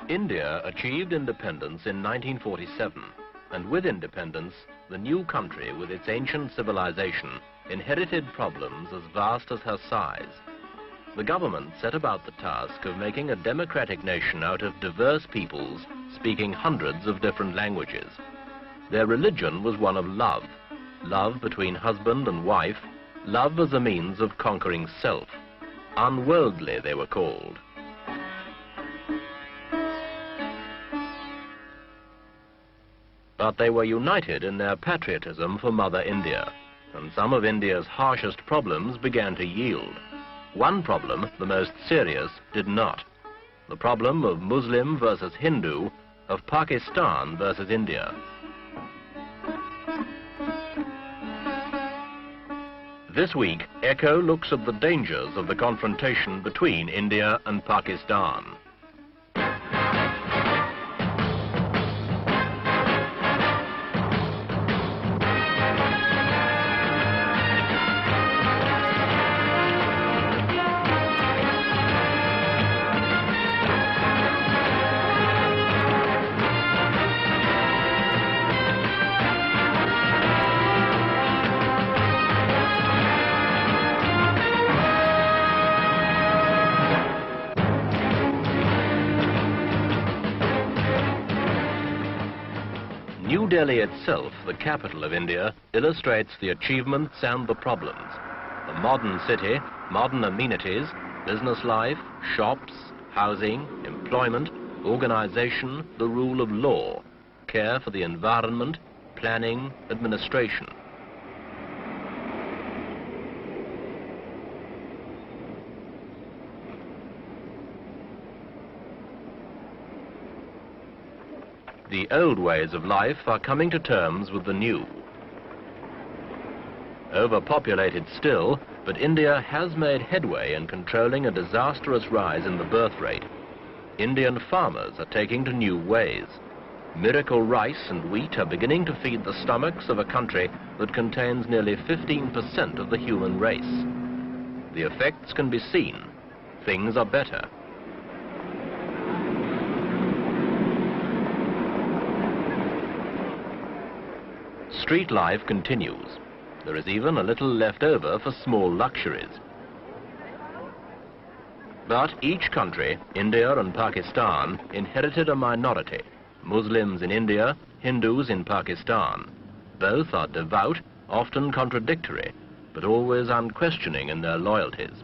India achieved independence in 1947, and with independence, the new country with its ancient civilization inherited problems as vast as her size. The government set about the task of making a democratic nation out of diverse peoples speaking hundreds of different languages. Their religion was one of love, love between husband and wife, love as a means of conquering self. Unworldly, they were called. But they were united in their patriotism for Mother India, and some of India's harshest problems began to yield. One problem, the most serious, did not. The problem of Muslim versus Hindu, of Pakistan versus India. This week, Echo looks at the dangers of the confrontation between India and Pakistan. New Delhi itself, the capital of India, illustrates the achievements and the problems. A modern city, modern amenities, business life, shops, housing, employment, organization, the rule of law, care for the environment, planning, administration. The old ways of life are coming to terms with the new. Overpopulated still, but India has made headway in controlling a disastrous rise in the birth rate. Indian farmers are taking to new ways. Miracle rice and wheat are beginning to feed the stomachs of a country that contains nearly 15% of the human race. The effects can be seen. Things are better. Street life continues. There is even a little left over for small luxuries. But each country, India and Pakistan, inherited a minority. Muslims in India, Hindus in Pakistan. Both are devout, often contradictory, but always unquestioning in their loyalties.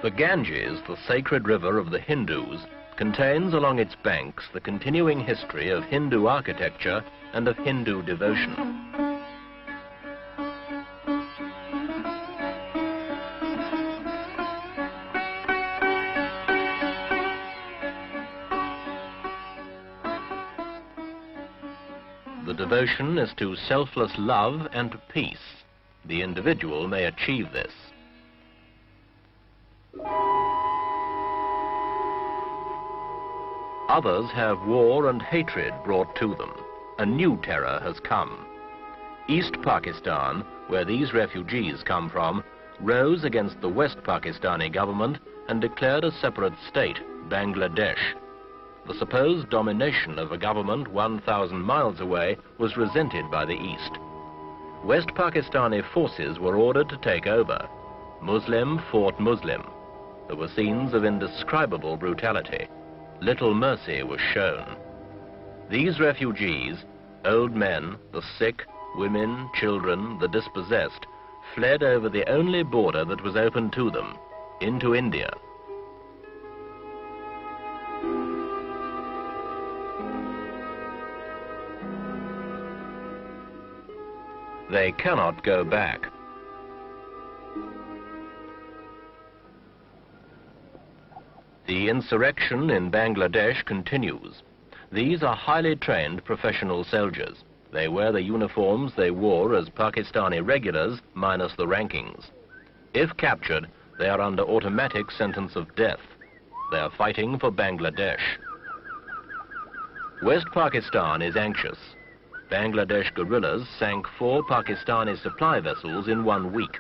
The Ganges, the sacred river of the Hindus, contains along its banks the continuing history of Hindu architecture and of Hindu devotion. The devotion is to selfless love and to peace. The individual may achieve this. Others have war and hatred brought to them. A new terror has come. East Pakistan, where these refugees come from, rose against the West Pakistani government and declared a separate state, Bangladesh. The supposed domination of a government 1,000 miles away was resented by the East. West Pakistani forces were ordered to take over. Muslim fought Muslim. There were scenes of indescribable brutality. Little mercy was shown. These refugees, old men, the sick, women, children, the dispossessed, fled over the only border that was open to them, into India. They cannot go back. The insurrection in Bangladesh continues. These are highly trained professional soldiers. They wear the uniforms they wore as Pakistani regulars, minus the rankings. If captured, they are under automatic sentence of death. They are fighting for Bangladesh. West Pakistan is anxious. Bangladesh guerrillas sank 4 Pakistani supply vessels in 1 week.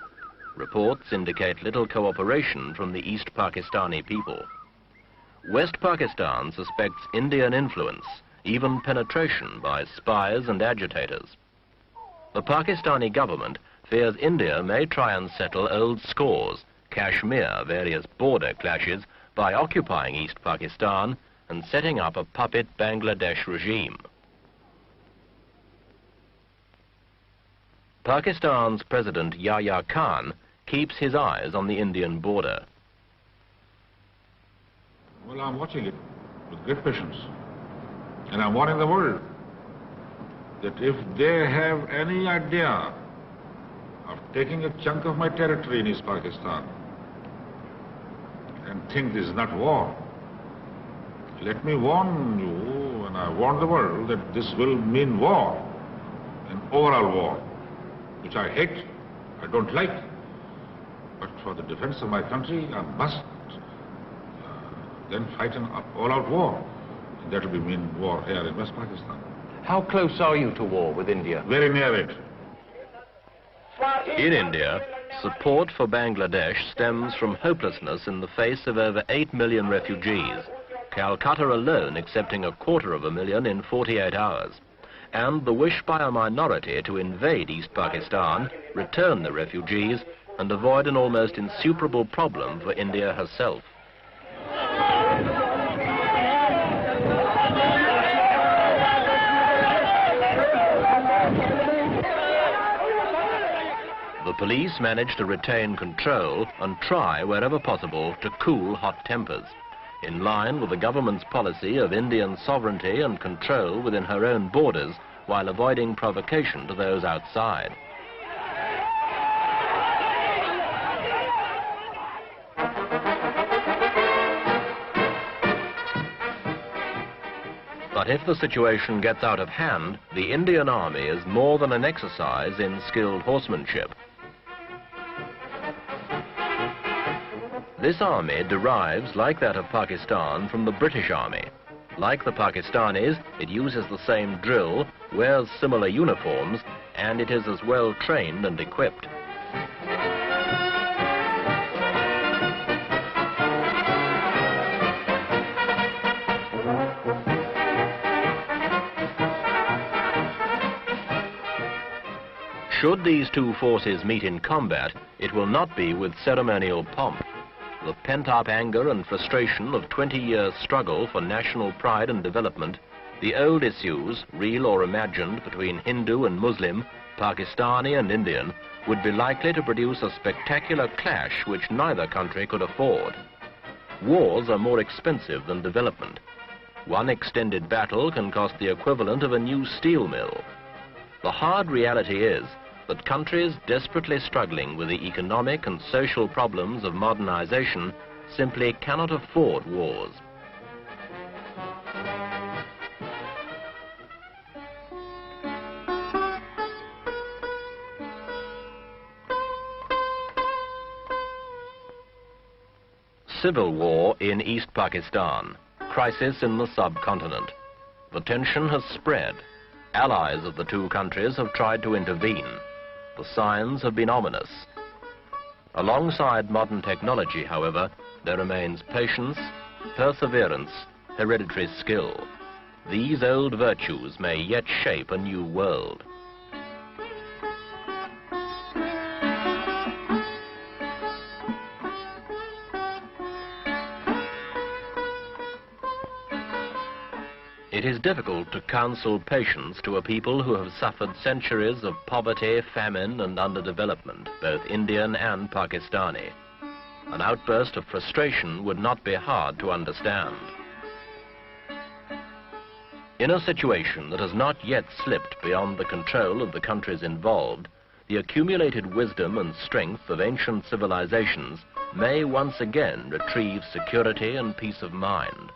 Reports indicate little cooperation from the East Pakistani people. West Pakistan suspects Indian influence, even penetration by spies and agitators. The Pakistani government fears India may try and settle old scores, Kashmir, various border clashes, by occupying East Pakistan and setting up a puppet Bangladesh regime. Pakistan's President Yahya Khan keeps his eyes on the Indian border. Well, I'm watching it with great patience. And I'm warning the world that if they have any idea of taking a chunk of my territory in East Pakistan and think this is not war, let me warn you, and I warn the world, that this will mean war, an overall war, which I hate, I don't like. But for the defense of my country, I must then fight an all-out war. And that will mean war here in West Pakistan. How close are you to war with India? Very near it. In India, support for Bangladesh stems from hopelessness in the face of over 8 million refugees, Calcutta alone accepting 250,000 in 48 hours, and the wish by a minority to invade East Pakistan, return the refugees, and avoid an almost insuperable problem for India herself. The police managed to retain control and try, wherever possible, to cool hot tempers, in line with the government's policy of Indian sovereignty and control within her own borders, while avoiding provocation to those outside. But if the situation gets out of hand, the Indian army is more than an exercise in skilled horsemanship. This army derives, like that of Pakistan, from the British Army. Like the Pakistanis, it uses the same drill, wears similar uniforms, and it is as well trained and equipped. Should these two forces meet in combat, it will not be with ceremonial pomp. The pent-up anger and frustration of 20 years' struggle for national pride and development, the old issues, real or imagined, between Hindu and Muslim, Pakistani and Indian, would be likely to produce a spectacular clash which neither country could afford. Wars are more expensive than development. One extended battle can cost the equivalent of a new steel mill. The hard reality is that countries desperately struggling with the economic and social problems of modernization simply cannot afford wars. Civil war in East Pakistan. Crisis in the subcontinent. The tension has spread. Allies of the two countries have tried to intervene. The signs have been ominous. Alongside modern technology, however, there remains patience, perseverance, hereditary skill. These old virtues may yet shape a new world. It is difficult to counsel patience to a people who have suffered centuries of poverty, famine and underdevelopment, both Indian and Pakistani. An outburst of frustration would not be hard to understand. In a situation that has not yet slipped beyond the control of the countries involved, the accumulated wisdom and strength of ancient civilizations may once again retrieve security and peace of mind.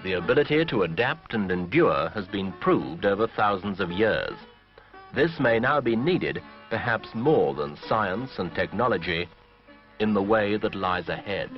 The ability to adapt and endure has been proved over thousands of years. This may now be needed, perhaps more than science and technology, in the way that lies ahead.